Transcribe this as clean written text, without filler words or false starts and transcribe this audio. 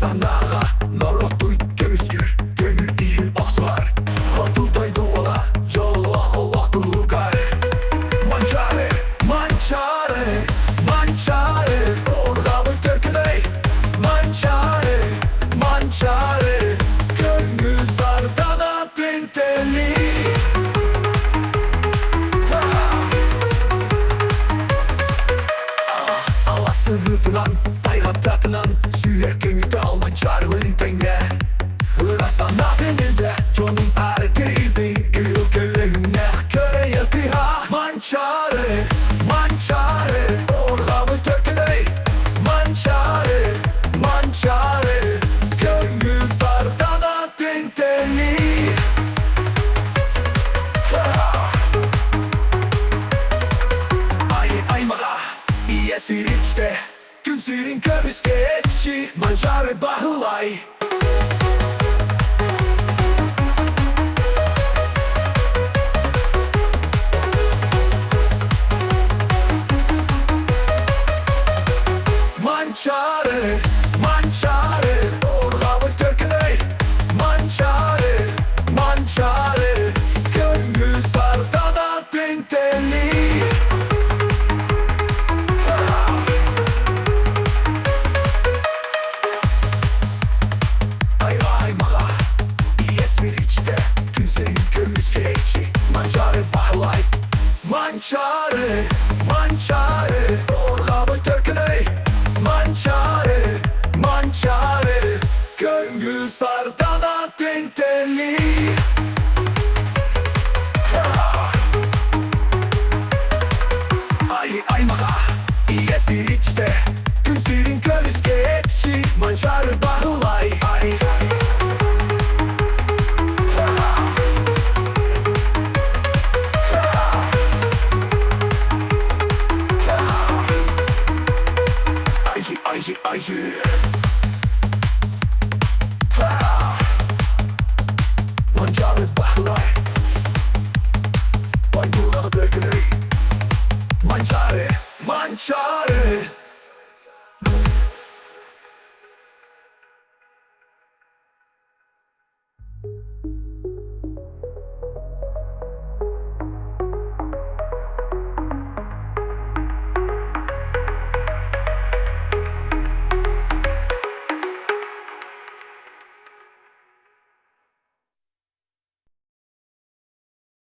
Sanağa Naroduj temizgir Gönül değil aksar Hatudaydı ola Yallah Allah durgar Mançaары Mançaары Mançaары Orgamı Türküney Mançaары Mançaары Gönlü sardana tinteli Allah sırrıdınan Daygattatından Sürekli dal Mançaarı'nın tenge Ырыа sanatınca Canım erkeğiydi Ülkelerine köre yapıha Mançaары Mançaары Orgamı Türküney Mançaары Mançaары Gönlü sardana tinteli Ay maga İyesir içte Günsirin kömüz geçi Mançaары bahılay Mançaары Mançaары Orgamı Türküney Mançaары Mançaары Gönlü sardana tinteli Ay maga İyesir içte Günserin kömüz geçi Mançaары bahılay Mançaары Mançaары Orgamı Türküney Mançaары Mançaары Gönlü sardana tinteli